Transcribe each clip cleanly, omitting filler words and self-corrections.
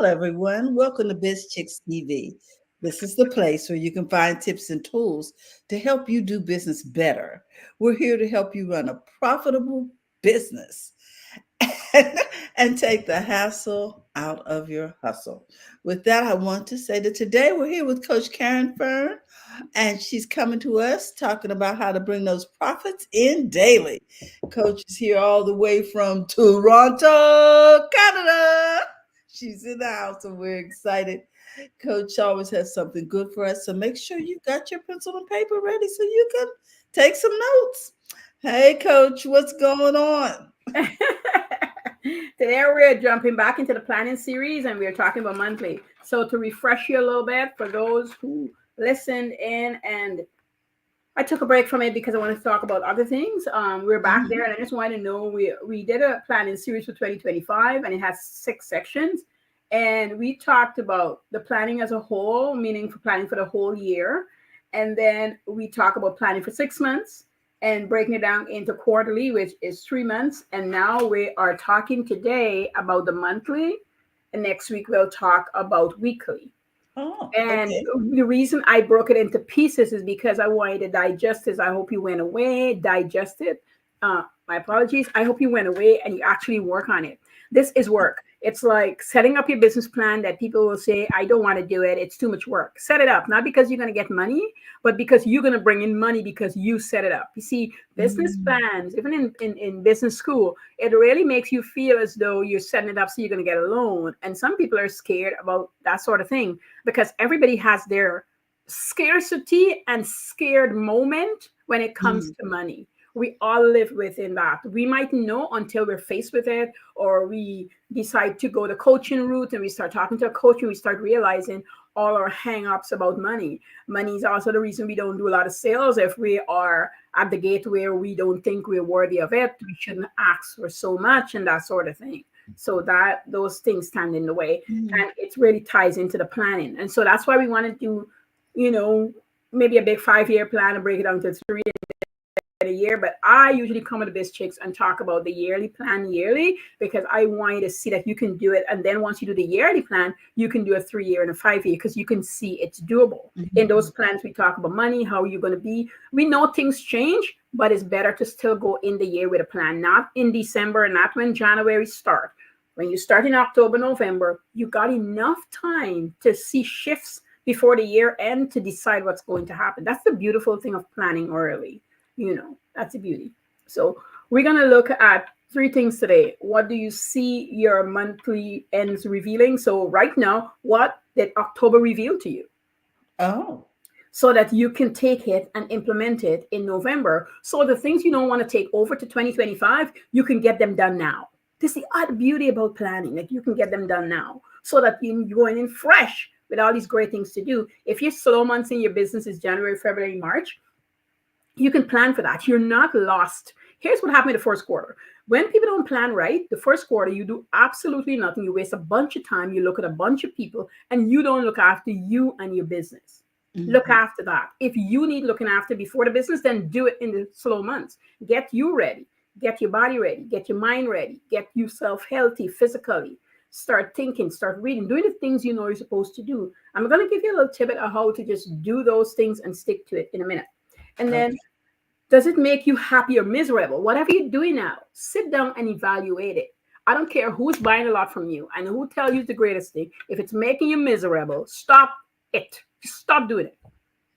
Hello, everyone. Welcome to BizChicks TV. This is the place where you can find tips and tools to help you do business better. We're here to help you run a profitable business and take the hassle out of your hustle. With that, I want to say that today we're here with Coach Caren Fern, and she's coming to us talking about how to bring those profits in daily. Coach is here all the way from Toronto, Canada. She's in the house, and we're excited. Coach always has something good for us, so make sure you got your pencil and paper ready so you can take some notes. Hey, Coach, what's going on? Today we're jumping back into the planning series and we're talking about monthly. So to refresh you a little bit for those who listened in, and I took a break from it because I wanted to talk about other things. We're back there, and I just wanted to know we did a planning series for 2025 and it has 6 sections. And we talked about the planning as a whole, meaning for planning for the whole year. And then we talk about planning for 6 months and breaking it down into quarterly, which is 3 months. And now we are talking today about the monthly. And next week we'll talk about weekly. Oh, And okay. the reason I broke it into pieces is because I wanted to digest this. I hope you went away, digest it. My apologies. I hope you went away and you actually work on it. This is work. It's like setting up your business plan that people will say, I don't want to do it. It's too much work. Set it up, not because you're going to get money, but because you're going to bring in money because you set it up. You see, business Mm. plans, even in business school, it really makes you feel as though you're setting it up so you're going to get a loan. And some people are scared about that sort of thing because everybody has their scarcity and scared moment when it comes Mm. to money. We all live within that. We might know until we're faced with it, or we decide to go the coaching route and we start talking to a coach and we start realizing all our hang-ups about money. Money is also the reason we don't do a lot of sales. If we are at the gate where we don't think we're worthy of it, we shouldn't ask for so much and that sort of thing. So that those things stand in the way. Mm. And it really ties into the planning. And so that's why we want to do, you know, maybe a big 5-year plan and break it down to 3 a year. But I usually come to BizChicks and talk about the yearly plan yearly because I want you to see that you can do it. And then once you do the yearly plan, you can do a 3-year and a 5-year because you can see it's doable. In those Mhm. plans, we talk about money, how you're going to be. We know things change, but it's better to still go in the year with a plan, not in December, not when January start. When you start in October, November, you got enough time to see shifts before the year end to decide what's going to happen. That's the beautiful thing of planning early. That's a beauty. So we're going to look at 3 things today. What do you see your monthly ends revealing? So right now, what did October reveal to you? Oh. So that you can take it and implement it in November. So the things you don't want to take over to 2025, you can get them done now. This is the odd beauty about planning, that you can get them done now so that you're going in fresh with all these great things to do. If your slow months in your business is January, February, March, you can plan for that. You're not lost. Here's what happened in the first quarter. When people don't plan right, the first quarter, you do absolutely nothing. You waste a bunch of time. You look at a bunch of people and you don't look after you and your business. Look Mhm. after that. If you need looking after before the business, then do it in the slow months. Get you ready. Get your body ready. Get your mind ready. Get yourself healthy physically. Start thinking, start reading, doing the things you know you're supposed to do. I'm going to give you a little tidbit of how to just do those things and stick to it in a minute. And then, Okay. does it make you happy or miserable? Whatever you're doing now, sit down and evaluate it. I don't care who's buying a lot from you and who tell you the greatest thing. If it's making you miserable, stop it. Just stop doing it.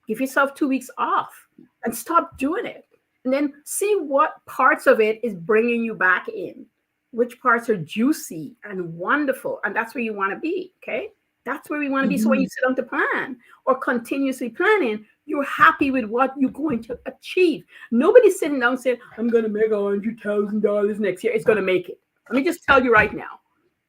Give yourself 2 weeks off and stop doing it. And then see what parts of it is bringing you back in. Which parts are juicy and wonderful. And that's where you want to be. Okay. That's where we want to be. So when you Mhm. sit down to plan or continuously planning, you're happy with what you're going to achieve. Nobody's sitting down saying, I'm going to make $100,000 next year. It's going to make it. Let me just tell you right now,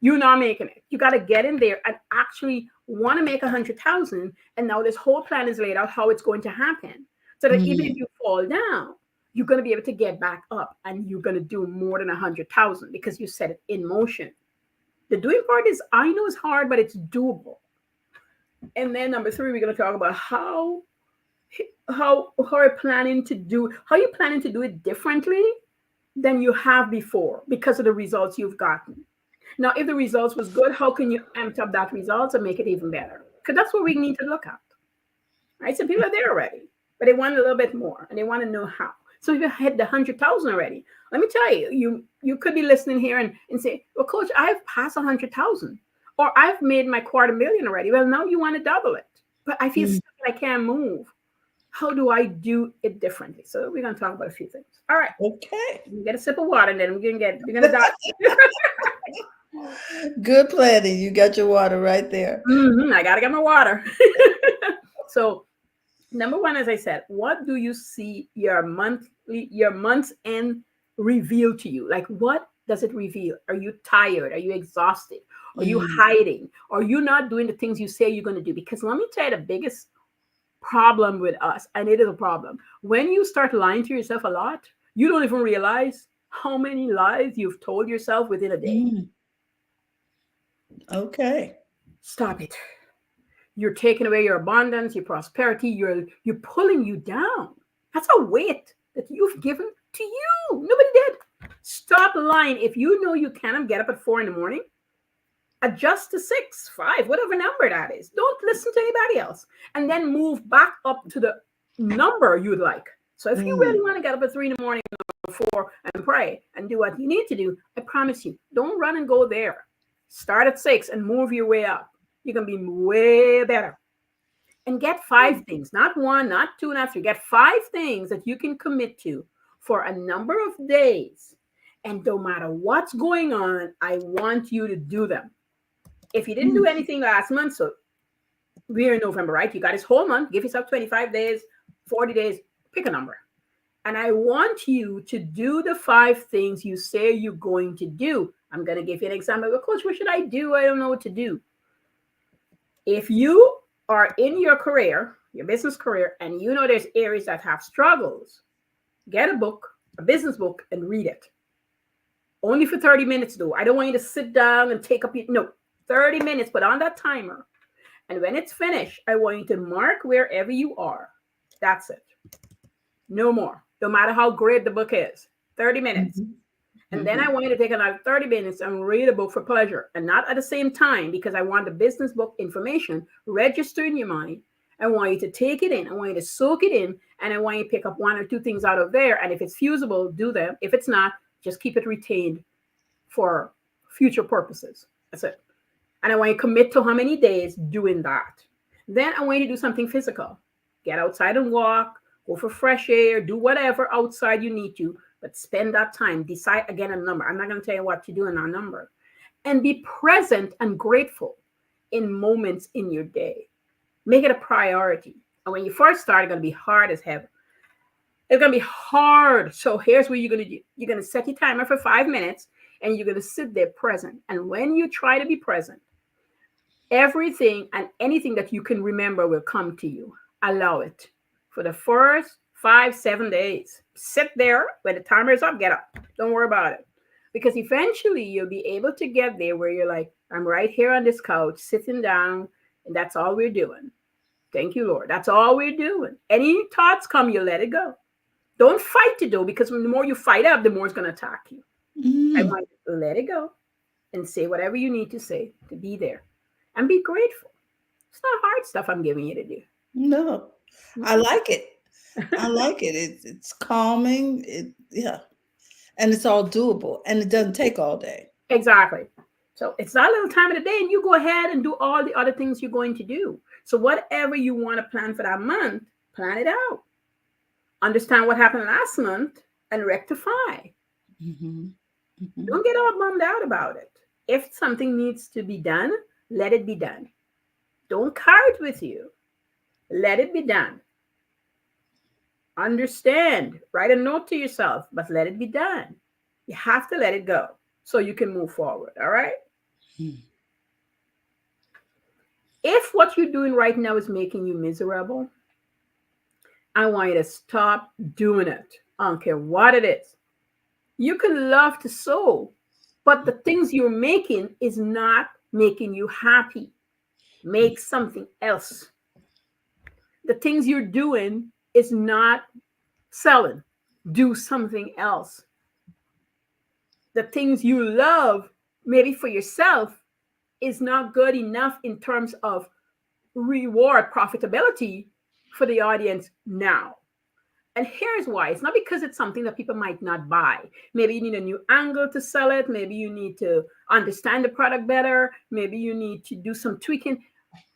you're not making it. You got to get in there and actually want to make 100,000. And now this whole plan is laid out how it's going to happen. So that even if Mm. you fall down, you're going to be able to get back up and you're going to do more than 100,000 because you set it in motion. The doing part is, I know it's hard, but it's doable. And then number 3, we're going to talk about how you're planning to do how you're planning to do it differently than you have before because of the results you've gotten. Now, if the results was good, how can you amp up that results and make it even better? Because that's what we need to look at, right? So people are there already, but they want a little bit more and they want to know how. So if you hit the 100,000 already, let me tell you, you could be listening here and say, well, coach, I've passed 100,000 or I've made my 250,000 already. Well, now you want to double it, but I feel stuck, I can't move. How do I do it differently? So we're going to talk about a few things. All right. Okay. You get a sip of water and then we're going to dive. Good planning. You got your water right there. I got to get my water. So number one, as I said, what do you see your month's end reveal to you? Like, what does it reveal? Are you tired? Are you exhausted? Are you hiding? Are you not doing the things you say you're going to do? Because let me tell you the biggest problem with us, and it is a problem. When you start lying to yourself a lot, you don't even realize how many lies you've told yourself within a day. Okay. Stop it. You're taking away your abundance, your prosperity, you're pulling you down. That's a weight that you've given to you. Nobody did. Stop lying. If you know you cannot get up at 4 a.m, adjust to 6, 5, whatever number that is. Don't listen to anybody else. And then move back up to the number you'd like. So if you really want to get up at 3 a.m. or 4 and pray and do what you need to do, I promise you, don't run and go there. Start at 6 and move your way up. You're going to be way better. And get 5 things, not 1, not 2, not 3. Get 5 things that you can commit to for a number of days. And no matter what's going on, I want you to do them. If you didn't do anything last month, so we're in November, right? You got this whole month. Give yourself 25 days, 40 days, pick a number. And I want you to do the 5 things you say you're going to do. I'm going to give you an example. Well, coach, what should I do? I don't know what to do. If you are in your career, your business career, and you know there's areas that have struggles, get a book, a business book, and read it. Only for 30 minutes, though. I don't want you to sit down and take up your, no, 30 minutes, put on that timer. And when it's finished, I want you to mark wherever you are. That's it. No more. No matter how great the book is. 30 minutes. And then I want you to take another 30 minutes and read a book for pleasure. And not at the same time, because I want the business book information register in your mind. I want you to take it in. I want you to soak it in. And I want you to pick up 1 or 2 things out of there. And if it's feasible, do them. If it's not, just keep it retained for future purposes. That's it. And I want you to commit to how many days doing that. Then I want you to do something physical. Get outside and walk, go for fresh air, do whatever outside you need to, but spend that time. Decide again a number. I'm not going to tell you what to do in our number. And be present and grateful in moments in your day. Make it a priority. And when you first start, it's going to be hard as hell. It's going to be hard. So here's what you're going to do. You're going to set your timer for 5 minutes and you're going to sit there present. And when you try to be present, everything and anything that you can remember will come to you. Allow it. For the first 5, 7 days, sit there. When the timer is up, get up. Don't worry about it. Because eventually you'll be able to get there where you're like, I'm right here on this couch, sitting down, and that's all we're doing. Thank you, Lord. That's all we're doing. Any thoughts come, you let it go. Don't fight it, though, because the more you fight up, the more it's going to attack you. I want you to let it go and say whatever you need to say to be there. And be grateful. It's not hard stuff I'm giving you to do. No, I like it. I like it. It's calming. And it's all doable. And it doesn't take all day. Exactly. So it's that little time of the day, and you go ahead and do all the other things you're going to do. So whatever you want to plan for that month, plan it out. Understand what happened last month and rectify. Don't get all bummed out about it. If something needs to be done, let it be done. Don't carry it with you. Let it be done. Understand. Write a note to yourself, but let it be done. You have to let it go so you can move forward. All right? If what you're doing right now is making you miserable, I want you to stop doing it. I don't care what it is. You can love to sew, but the things you're making is not making you happy. Make something else. The things you're doing is not selling. Do something else. The things you love maybe for yourself is not good enough in terms of reward profitability for the audience now. And here's why. It's not because it's something that people might not buy. Maybe you need a new angle to sell it. Maybe you need to understand the product better. Maybe you need to do some tweaking.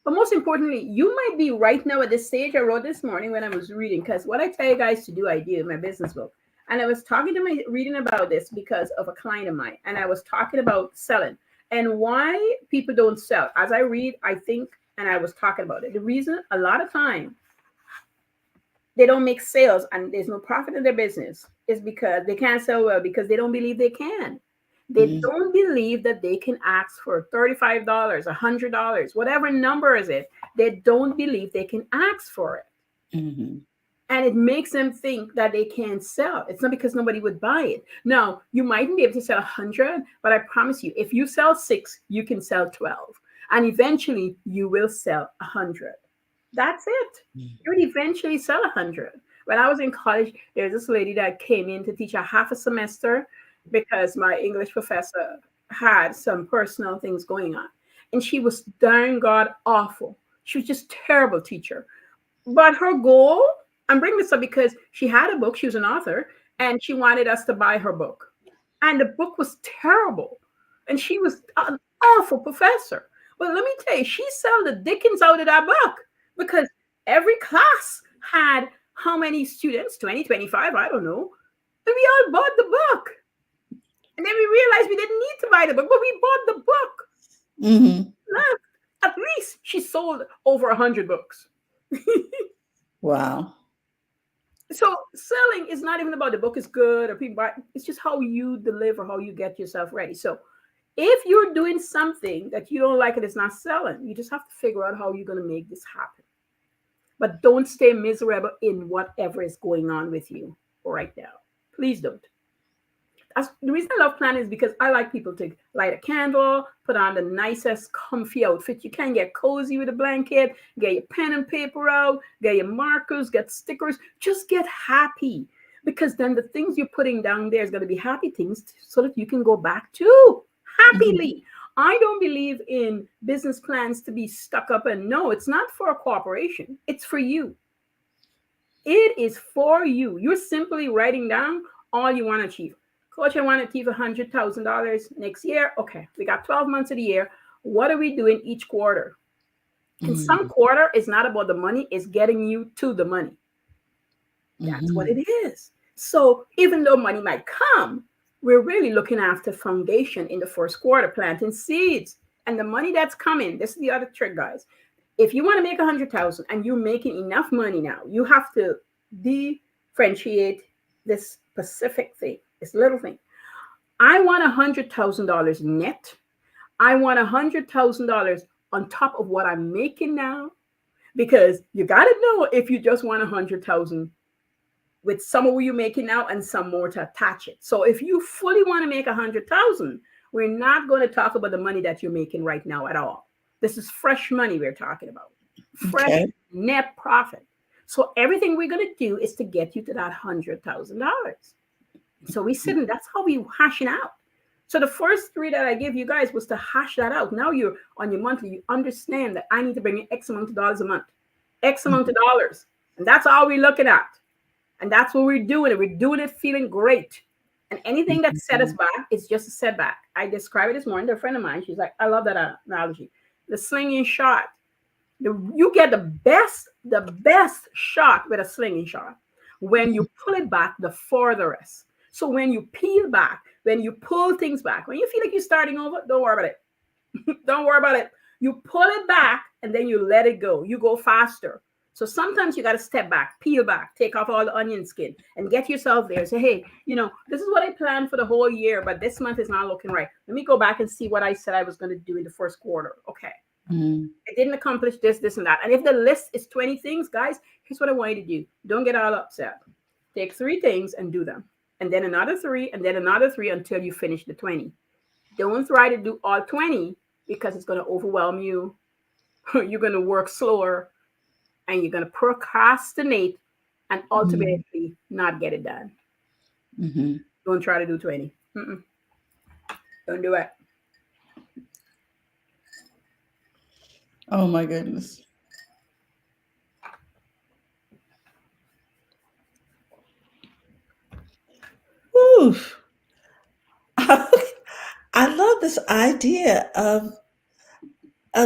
But most importantly, you might be right now at this stage. I wrote this morning when I was reading, because what I tell you guys to do, I do in my business book. And I was talking to my reading about this because of a client of mine. And I was talking about selling and why people don't sell. As I read, I think, and I was talking about it. The reason a lot of time they don't make sales and there's no profit in their business is because they can't sell well because they don't believe they can. They don't believe that they can ask for $35, $100, whatever number is it. They don't believe they can ask for it. Mm-hmm. And it makes them think that they can't sell. It's not because nobody would buy it. Now, you mightn't be able to sell 100, but I promise you, if you sell 6, you can sell 12. And eventually you will sell 100. That's it. You would eventually sell 100. When I was in college, there's this lady that came in to teach a half a semester because my English professor had some personal things going on. And she was darn God awful. She was just terrible teacher. But her goal, I'm bringing this up because she had a book. She was an author, and she wanted us to buy her book. And the book was terrible. And she was an awful professor. But let me tell you, she sold the dickens out of that book because every class had how many students? 20, 25, I don't know. And we all bought the book. And then we realized we didn't need to buy the book, but we bought the book. Mm-hmm. Look, at least she sold over 100 books. Wow. So selling is not even about the book is good or people buy. It's just how you deliver, how you get yourself ready. So if you're doing something that you don't like and it's not selling, you just have to figure out how you're going to make this happen. But don't stay miserable in whatever is going on with you right now. Please don't. The reason I love planning is because I like people to light a candle, put on the nicest, comfy outfit. You can get cozy with a blanket, get your pen and paper out, get your markers, get stickers. Just get happy, because then the things you're putting down there is going to be happy things so that you can go back to happily. I don't believe in business plans to be stuck up, and no, it's not for a corporation. It's for you. It is for you. You're simply writing down all you want to achieve. Coach, I want to achieve $100,000 next year. Okay, we got 12 months of the year. What are we doing each quarter? And some quarter is not about the money, it's getting you to the money. That's what it is. So even though money might come, we're really looking after foundation in the first quarter, planting seeds. And the money that's coming, this is the other trick, guys. If you want to make 100,000 and you're making enough money now, you have to differentiate this specific thing. This little thing. I want $100,000 net. I want $100,000 on top of what I'm making now, because you got to know if you just want 100,000 with some of what you're making now and some more to attach it. So if you fully want to make 100,000, we're not going to talk about the money that you're making right now at all. This is fresh money we're talking about. Fresh net profit. So everything we're going to do is to get you to that $100,000. So we sit and that's how we hashing out. So the first 3 that I gave you guys was to hash that out. Now you're on your monthly. You understand that I need to bring in X amount of dollars a month, X amount of dollars. And that's all we're looking at. And that's what we're doing. And we're doing it feeling great. And anything that set us back is just a setback. I described it this morning to a friend of mine. She's like, I love that analogy. The slinging shot. You get the best shot with a slinging shot when you pull it back the farthest. So when you peel back, when you pull things back, when you feel like you're starting over, don't worry about it. Don't worry about it. You pull it back and then you let it go. You go faster. So sometimes you got to step back, peel back, take off all the onion skin and get yourself there. Say, hey, this is what I planned for the whole year, but this month is not looking right. Let me go back and see what I said I was going to do in the first quarter. Okay. I didn't accomplish this, this, and that. And if the list is 20 things, guys, here's what I want you to do. Don't get all upset. Take 3 things and do them. And then another 3, and then another 3 until you finish the 20. Don't try to do all 20 because it's going to overwhelm you. You're going to work slower and you're going to procrastinate and ultimately not get it done. Don't try to do 20. Don't do it. Oh my goodness. Whew. I love this idea of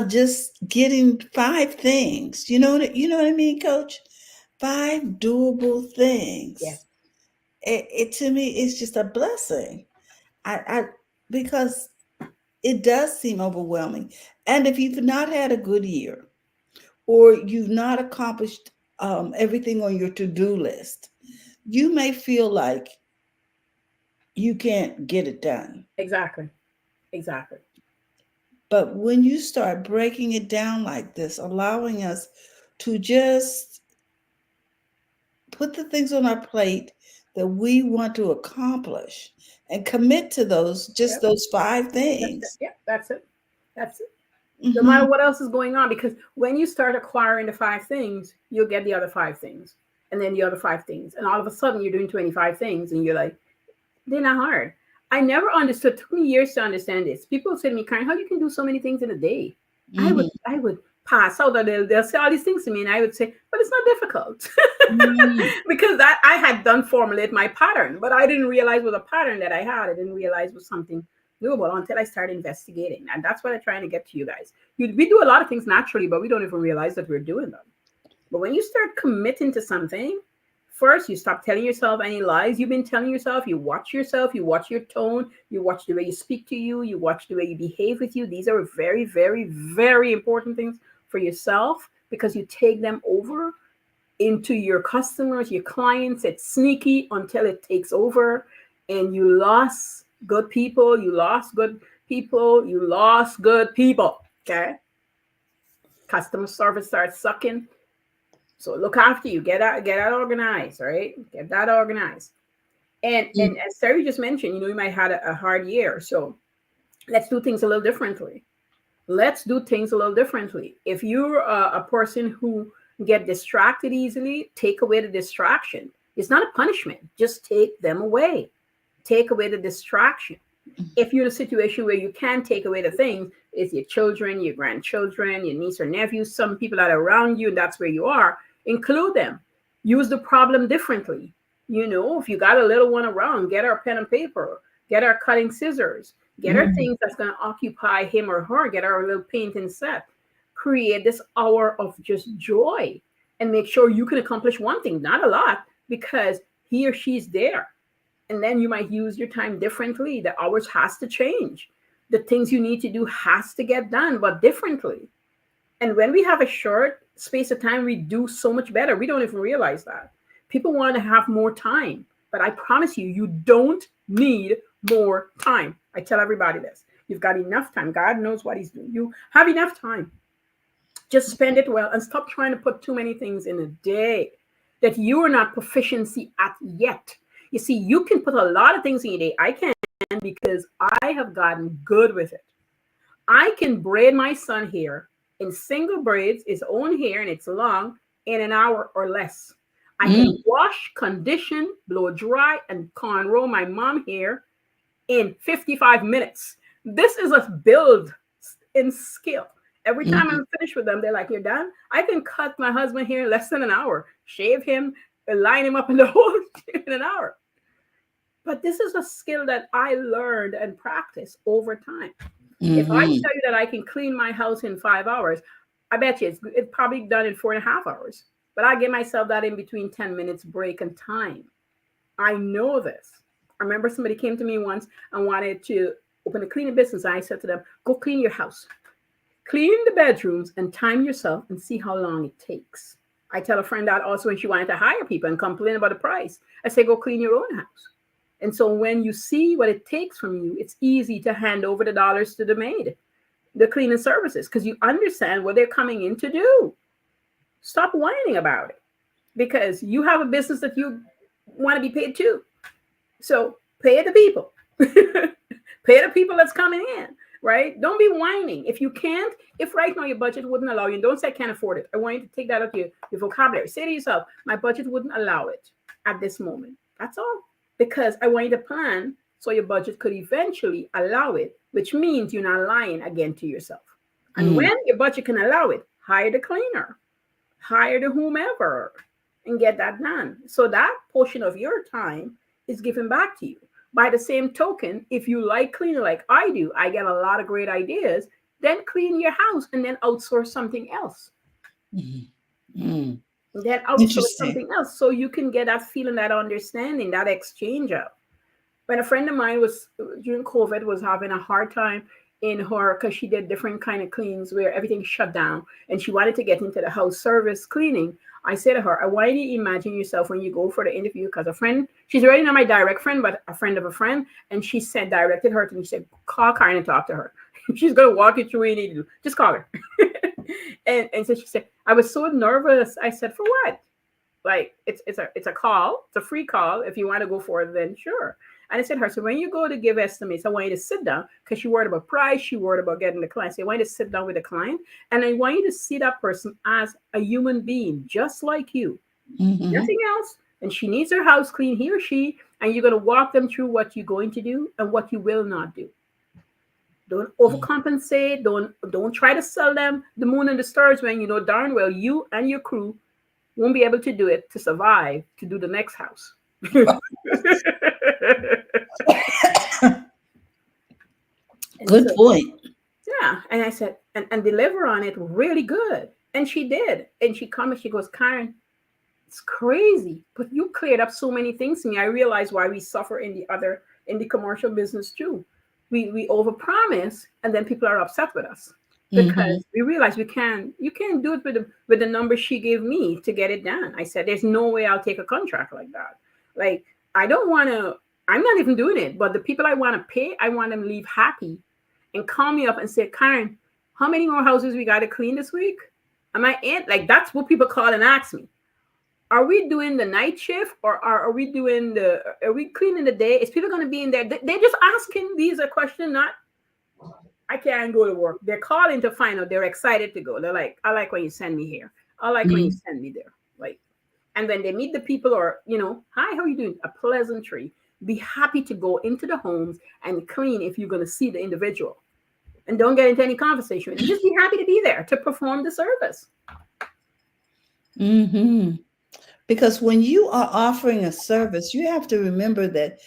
just getting five things. You know what I mean, Coach? Five doable Yes, things. It to me is just a blessing. I because it does seem overwhelming. And if you've not had a good year or you've not accomplished everything on your to-do list, you may feel like you can't get it done. exactly, exactly. But when you start breaking it down like this, allowing us to just put the things on our plate that we want to accomplish and commit to those, just Yep, those five that's it. things. Yep, that's it. That's it. No matter Hmm. what else is going on, because when you start acquiring the five things, you'll get the other five things, and then the other five things, and all of a sudden you're doing 25 things, and you're like, they're not hard. I never understood. It took me years to understand this. People say to me, Karen, how you can do so many things in a day? Hmm. I would pass out, or they'll say all these things to me, and I would say, but it's not difficult. Hmm. Because that I had done formulate my pattern, but I didn't realize was a pattern that I had. I didn't realize was something doable until I started investigating. And that's what I'm trying to get to you guys. We do a lot of things naturally, but we don't even realize that we're doing them. But when you start committing to something, first you stop telling yourself any lies you've been telling yourself. You watch your tone, you watch the way you speak to you watch the way you behave with you. These are very, very, very important things for yourself because you take them over into your customers, your clients. It's sneaky until it takes over, and you lost good people. You lost good people. You lost good people. Okay, customer service starts sucking. So look after you. Get that organized. Right, get that organized. And as Terry just mentioned, you might have had a hard year. So let's do things a little differently. Let's do things a little differently. If you're a person who get distracted easily, take away the distraction. It's not a punishment. Just take them away. Take away the distraction. If you're in a situation where you can take away the things, it's your children, your grandchildren, your niece or nephews, some people that are around you, and that's where you are, include them. Use the problem differently. If you got a little one around, get her pen and paper, get her cutting scissors, get her Hmm. things that's going to occupy him or her, get her a little painting set. Create this hour of just joy and make sure you can accomplish one thing, not a lot, because he or she's there. And then you might use your time differently. The hours has to change. The things you need to do has to get done, but differently. And when we have a short space of time, we do so much better. We don't even realize that. People want to have more time, but I promise you, you don't need more time. I tell everybody this. You've got enough time. God knows what He's doing. You have enough time. Just spend it well and stop trying to put too many things in a day that you are not proficiency at yet. You see, you can put a lot of things in your day. I can because I have gotten good with it. I can braid my son hair in single braids, his own hair, and it's long, in an hour or less. I can Hmm. wash, condition, blow dry, and cornrow my mom hair in 55 minutes. This is a build in skill. Every time Hmm. I'm finished with them, they're like, "You're done?" I can cut my husband hair in less than an hour, shave him, and line him up in the whole in an hour. But this is a skill that I learned and practiced over time. If I Hmm. tell you that I can clean my house in 5 hours, I bet you it's probably done in 4.5 hours. But I give myself that in between 10 minutes break and time. I know this. I remember somebody came to me once and wanted to open a cleaning business. I said to them, go clean your house, clean the bedrooms, and time yourself and see how long it takes. I tell a friend that also when she wanted to hire people and complain about the price. I say, go clean your own house. And so when you see what it takes from you, it's easy to hand over the dollars to the maid, the cleaning services, because you understand what they're coming in to do. Stop whining about it because you have a business that you want to be paid to. So pay the people. Pay the people that's coming in, right? Don't be whining. If you can't, if right now your budget wouldn't allow you, and don't say I can't afford it. I want you to take that out of your vocabulary. Say to yourself, my budget wouldn't allow it at this moment. That's all. Because I want you to plan so your budget could eventually allow it, which means you're not lying again to yourself. And when your budget can allow it, hire the cleaner, hire the whomever, and get that done. So that portion of your time is given back to you. By the same token, if you like cleaning like I do, I get a lot of great ideas, then clean your house and then outsource something else. Then outsource Interesting. something else so you can get that feeling, that understanding, that exchange of. When a friend of mine was during COVID was having a hard time in her because she did different kind of cleans where everything shut down and she wanted to get into the house service cleaning. I said to her, I want you to imagine yourself when you go for the interview because a friend, she's already not my direct friend, but a friend of a friend, and she said directed her to me. She said, call Karen and talk to her. She's gonna walk you through what you need to do. Just call her. and so she said, I was so nervous. I said, for what? Like it's a call, it's a free call. If you want to go for it, then sure. And I said to her, so when you go to give estimates, I want you to sit down because she worried about price, she worried about getting the client. So I want you to sit down with the client and I want you to see that person as a human being, just like you. Nothing else. And she needs her house clean, he or she, and you're going to walk them through what you're going to do and what you will not do. Don't overcompensate. Don't try to sell them the moon and the stars when you know darn well you and your crew won't be able to do it to survive to do the next house. Good point. Yeah. And I said, and deliver on it really good. And she did. And she comes and she goes, Karen, it's crazy, but you cleared up so many things to me. I realized why we suffer in the commercial business too. We overpromise and then people are upset with us because we realize you can't do it with the number she gave me to get it done. I said, there's no way I'll take a contract like that. Like, I'm not even doing it, but the people I want to pay, I want them to leave happy and call me up and say, Karen, how many more houses we got to clean this week? Am I in? Like, that's what people call and ask me. Are we doing the night shift or are we cleaning the day? Is people going to be in there? They're just asking these a question, not, I can't go to work. They're calling to find out. They're excited to go. They're like, I like when you send me here. I like when you send me there. Like, and when they meet the people or, hi, how are you doing? A pleasantry. Be happy to go into the homes and clean if you're going to see the individual. And don't get into any conversation. And just be happy to be there to perform the service. Because when you are offering a service, you have to remember that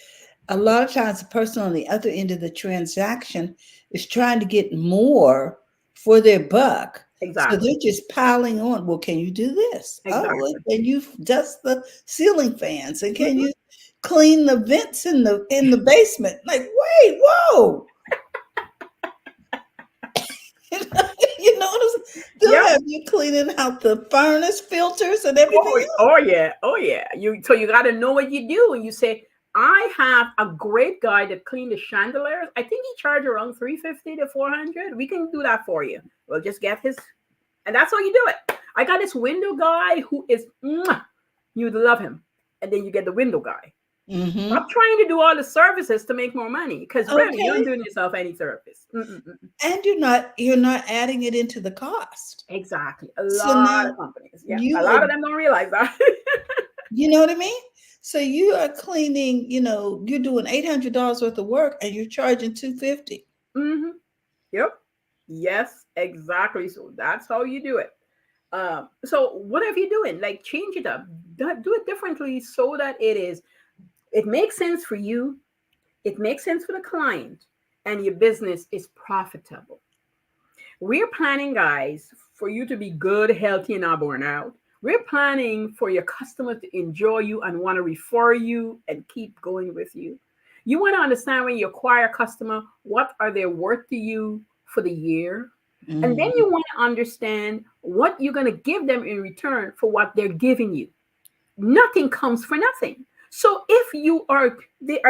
a lot of times the person on the other end of the transaction is trying to get more for their buck. Exactly. So they're just piling on. Well, can you do this? Exactly. Oh, can you dust the ceiling fans? And can you clean the vents in the basement? Like, wait, whoa. You know what I'm saying? They'll have you cleaning out the furnace filters and everything. Oh yeah. So you got to know what you do. And you say, I have a great guy that cleaned the chandeliers. I think he charged around $350 to $400. We can do that for you. We'll just get his, and that's how you do it. I got this window guy who is, you'd love him. And then you get the window guy. Stop trying to do all the services to make more money because really you're not doing yourself any service. And you're not adding it into the cost. Exactly. A lot of companies. Yeah. A lot of them don't realize that. You know what I mean? So you are cleaning, you're doing $800 worth of work and you're charging $250. Yep. Yes, exactly. So that's how you do it. So whatever you're doing, like change it up, do it differently so that it makes sense for you, it makes sense for the client, and your business is profitable. We're planning, guys, for you to be good, healthy, and not burn out. We're planning for your customers to enjoy you and want to refer you and keep going with you. You want to understand when you acquire a customer, what are they worth to you for the year? And then you want to understand what you're going to give them in return for what they're giving you. Nothing comes for nothing. So if you're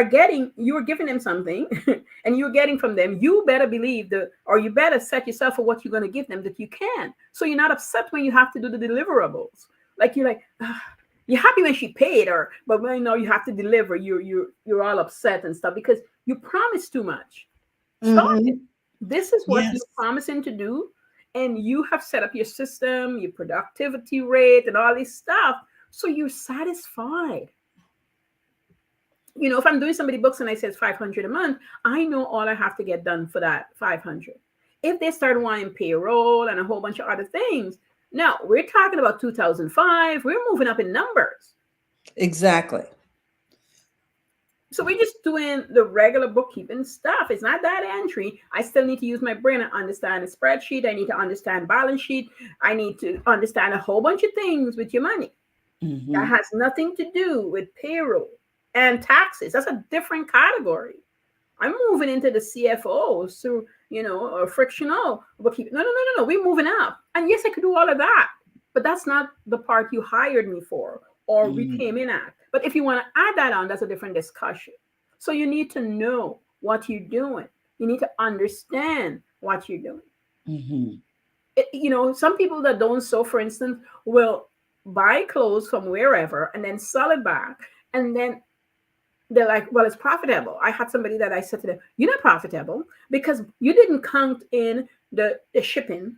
giving them something and you're getting from them, you better believe or you better set yourself for what you're going to give them that you can. So you're not upset when you have to do the deliverables. Like you're happy when she paid but when you have to deliver, you're all upset and stuff because you promised too much. Stop it. This is what you're promising to do. And you have set up your system, your productivity rate and all this stuff. So you're satisfied. If I'm doing somebody books and I said $500 a month, I know all I have to get done for that $500. if they start wanting payroll and a whole bunch of other things, no, we're talking about 2005. We're moving up in numbers. Exactly. So we're just doing the regular bookkeeping stuff. It's not that entry. I still need to use my brain and understand a spreadsheet. I need to understand balance sheet. I need to understand a whole bunch of things with your money. That Mm-hmm. has nothing to do with payroll and taxes. That's a different category. I'm moving into the CFO, so or frictional bookkeeping. No, no, no, no, no. We're moving up. And yes, I could do all of that, but that's not the part you hired me for or we Mm-hmm. came in at. But if you want to add that on, that's a different discussion. So you need to know what you're doing. You need to understand what you're doing. Mm-hmm. Some people that don't sew, for instance, will buy clothes from wherever and then sell it back. And then they're like, well, it's profitable. I had somebody that I said to them, you're not profitable because you didn't count in the shipping.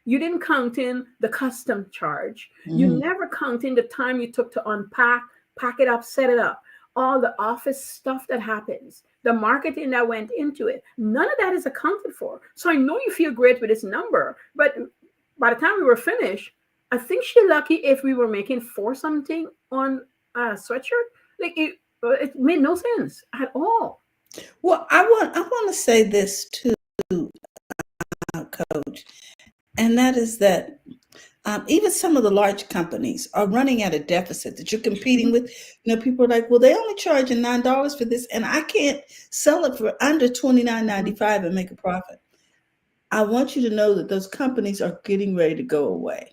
You didn't count in the custom charge. You Mm-hmm. never count in the time you took to unpack, pack it up, set it up, all the office stuff that happens, the marketing that went into it. None of that is accounted for. So I know you feel great with this number, but by the time we were finished, I think she's lucky if we were making four something on a sweatshirt. Like it made no sense at all. Well, I want to say this too, Coach, and that is that even some of the large companies are running at a deficit that you're competing Mhm. with. People are like, well, they only charging $9 for this, and I can't sell it for under Mhm. $29.95 and make a profit. I want you to know that those companies are getting ready to go away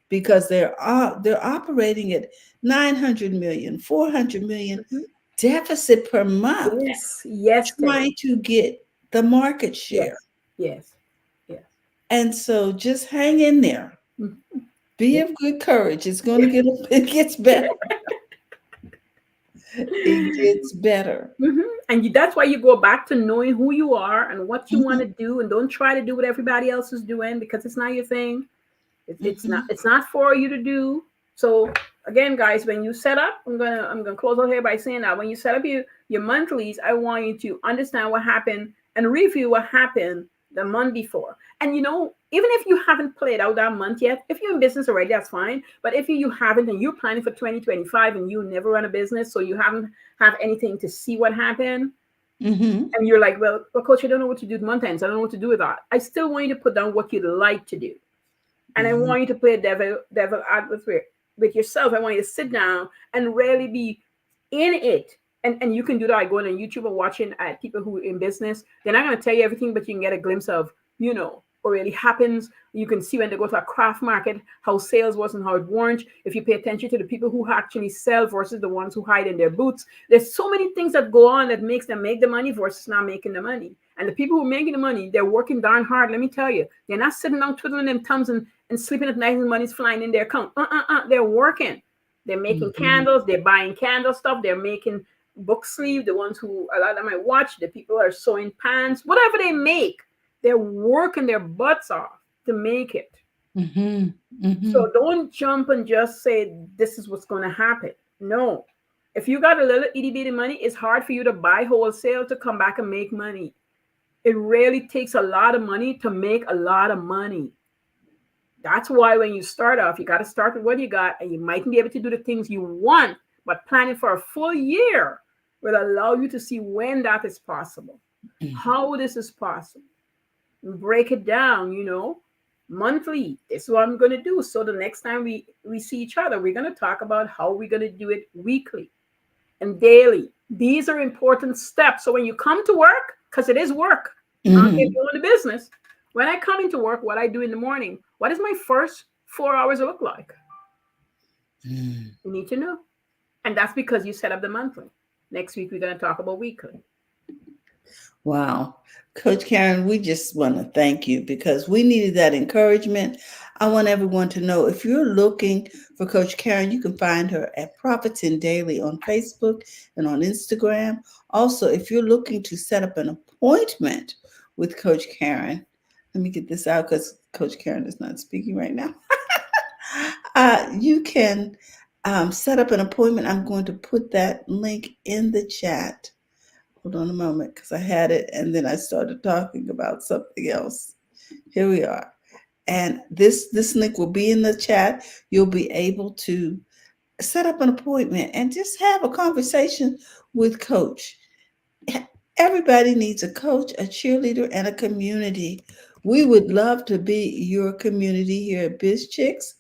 because they're operating at 900 million, 400 million Mhm. deficit per month, Yes, yes, Terry. trying to get the market share. Yes, yes, yes. And so just hang in there. Mhm. Be Yeah. of good courage. It's going to get, it gets better. It gets better. And that's why you go back to knowing who you are and what you want Mhm, to do, and don't try to do what everybody else is doing because it's not your thing. It's not. mhm, It's not for you to do. So again, guys, when you set up, I'm gonna close out here by saying that when you set up your monthlies, I want you to understand what happened and review what happened the month before. And even if you haven't played out that month yet, if you're in business already, that's fine. But if you haven't and you're planning for 2025 and you never run a business, so you haven't have anything to see what happened, mhm, and you're like, well, coach, I don't know what to do with month ends. I don't know what to do with that. I still want you to put down what you'd like to do, and I mhm, want you to play devil advocate with yourself. I want you to sit down and really be in it. And you can do that by going on YouTube and watching people who are in business. They're not going to tell you everything, but you can get a glimpse of, what really happens. You can see when they go to a craft market, how sales was and how it weren't. If you pay attention to the people who actually sell versus the ones who hide in their boots, there's so many things that go on that makes them make the money versus not making the money. And the people who are making the money, they're working darn hard. Let me tell you, they're not sitting down twiddling them thumbs and sleeping at night and money's flying in their account. They're working. They're making mhm, candles. They're buying candle stuff. They're making book sleeve. The ones who a lot of them I watch, the people are sewing pants, whatever they make, they're working their butts off to make it. mhm, So mhm, don't jump and just say this is what's going to happen. No. If you got a little itty bitty money, it's hard for you to buy wholesale to come back and make money. It really takes a lot of money to make a lot of money. That's why when you start off, you got to start with what you got, and you mightn't be able to do the things you want, but planning for a full year will allow you to see when that is possible, mhm. how this is possible. Break it down, monthly. This is what I'm going to do. So the next time we see each other, we're going to talk about how we're going to do it weekly and daily. These are important steps. So when you come to work, because it is work, I don't care if Mhm. you own a business. When I come into work, what I do in the morning, what does my first 4 hours look like? Mm. You need to know. And that's because you set up the monthly. Next week, we're going to talk about weekly. Wow. Coach Caren, we just want to thank you because we needed that encouragement. I want everyone to know if you're looking for Coach Caren, you can find her at Profits in Daily on Facebook and on Instagram. Also, if you're looking to set up an appointment with Coach Caren, let me get this out because Coach Caren is not speaking right now. You can set up an appointment. I'm going to put that link in the chat. Hold on a moment because I had it and then I started talking about something else. Here we are. And this link will be in the chat. You'll be able to set up an appointment and just have a conversation with Coach. Everybody needs a coach, a cheerleader, and a community. We would love to be your community here at BizChicks.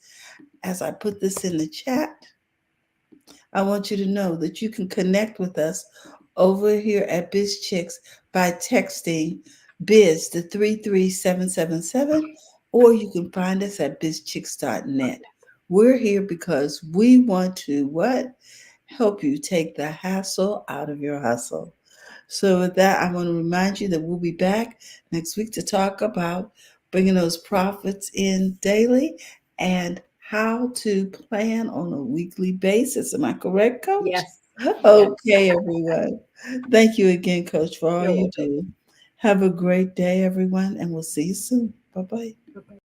As I put this in the chat, I want you to know that you can connect with us over here at BizChicks by texting biz to 33777, or you can find us at bizchicks.net. We're here because we want to what? Help you take the hassle out of your hustle. So, with that, I want to remind you that we'll be back next week to talk about bringing those profits in daily and how to plan on a weekly basis. Am I correct, Coach? Yes. Yes. Okay, everyone. Thank you again, Coach, for all You're you welcome. do. Have a great day, everyone, and we'll see you soon. Bye bye. Okay.